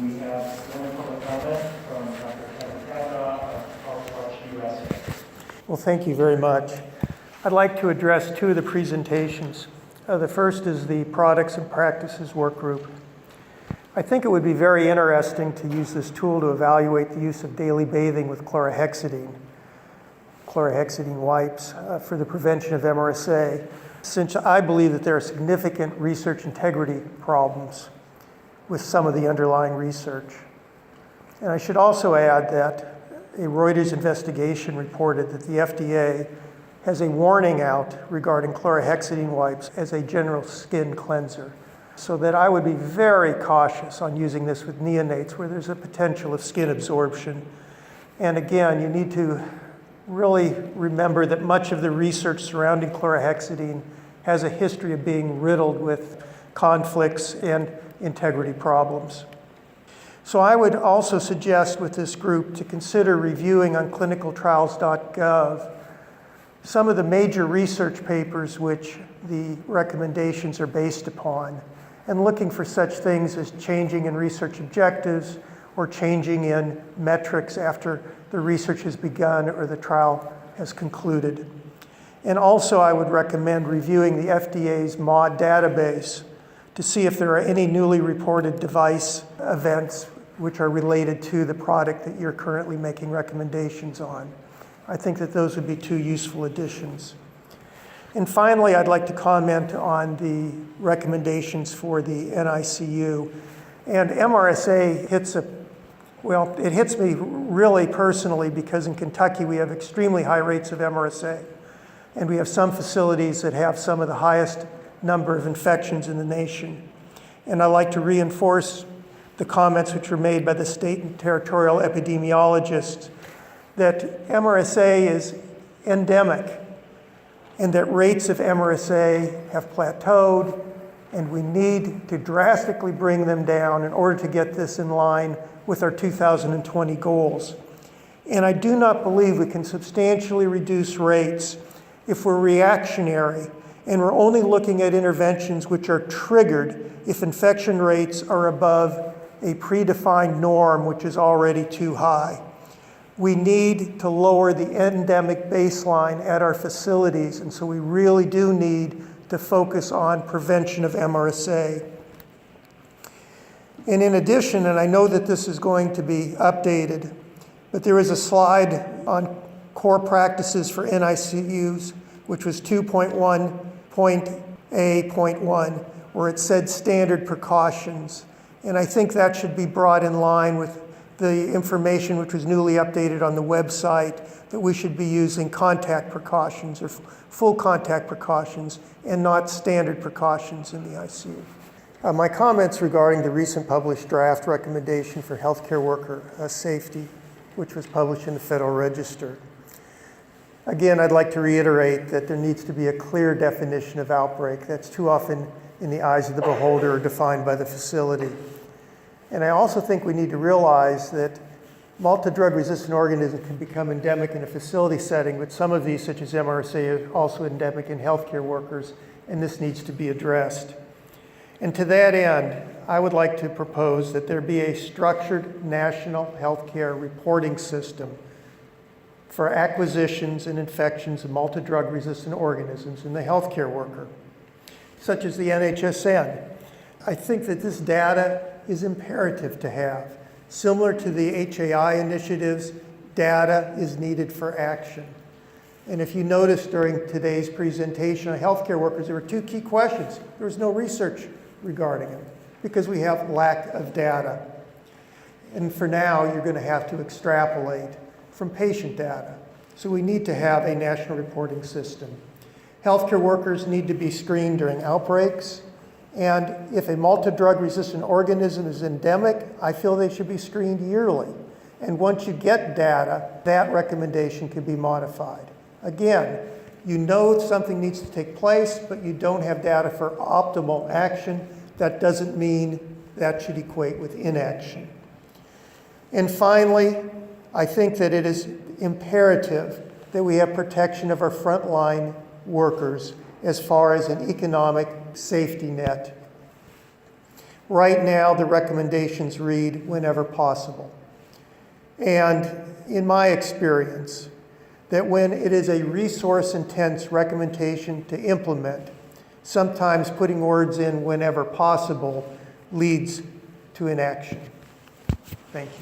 We have one public comment from Dr. Kevin Kavanaugh of Health Watch USA. Well, thank you very much. I'd like to address two of the presentations. The first is the Products and Practices Work Group. I think it would be very interesting to use this tool to evaluate the use of daily bathing with chlorhexidine wipes for the prevention of MRSA, since I believe that there are significant research integrity problems with some of the underlying research. And I should also add that a Reuters investigation reported that the FDA has a warning out regarding chlorhexidine wipes as a general skin cleanser, so that I would be very cautious on using this with neonates where there's a potential of skin absorption. And again, you need to really remember that much of the research surrounding chlorhexidine has a history of being riddled with conflicts and integrity problems. So I would also suggest with this group to consider reviewing on clinicaltrials.gov some of the major research papers which the recommendations are based upon, and looking for such things as changing in research objectives or changing in metrics after the research has begun or the trial has concluded. And also I would recommend reviewing the FDA's MAUDE database to see if there are any newly reported device events which are related to the product that you're currently making recommendations on. I think that those would be two useful additions. And finally, I'd like to comment on the recommendations for the NICU. And MRSA it hits me really personally because in Kentucky we have extremely high rates of MRSA. And we have some facilities that have some of the highest number of infections in the nation. And I'd like to reinforce the comments which were made by the state and territorial epidemiologists that MRSA is endemic and that rates of MRSA have plateaued, and we need to drastically bring them down in order to get this in line with our 2020 goals. And I do not believe we can substantially reduce rates if we're reactionary and we're only looking at interventions which are triggered if infection rates are above a predefined norm which is already too high. We need to lower the endemic baseline at our facilities, and so we really do need to focus on prevention of MRSA. And in addition, and I know that this is going to be updated, but there is a slide on core practices for NICUs, which was 2.1.A.1, where it said standard precautions. And I think that should be brought in line with the information which was newly updated on the website, that we should be using contact precautions or full contact precautions and not standard precautions in the ICU. My comments regarding the recent published draft recommendation for healthcare worker safety, which was published in the Federal Register. Again, I'd like to reiterate that there needs to be a clear definition of outbreak that's too often in the eyes of the beholder or defined by the facility. And I also think we need to realize that multi-drug resistant organisms can become endemic in a facility setting, but some of these, such as MRSA, are also endemic in healthcare workers, and this needs to be addressed. And to that end, I would like to propose that there be a structured national healthcare reporting system for acquisitions and infections of multi-drug resistant organisms in the healthcare worker, such as the NHSN. I think that this data is imperative to have. Similar to the HAI initiatives, data is needed for action. And if you notice during today's presentation on healthcare workers, there were two key questions. There was no research regarding them because we have lack of data. And for now, you're going to have to extrapolate from patient data. So we need to have a national reporting system. Healthcare workers need to be screened during outbreaks. And if a multi-drug resistant organism is endemic, I feel they should be screened yearly. And once you get data, that recommendation can be modified. Again, you know something needs to take place, but you don't have data for optimal action. That doesn't mean that should equate with inaction. And finally, I think that it is imperative that we have protection of our frontline workers as far as an economic safety net. Right now, the recommendations read whenever possible. And in my experience, that when it is a resource-intense recommendation to implement, sometimes putting words in whenever possible leads to inaction. Thank you.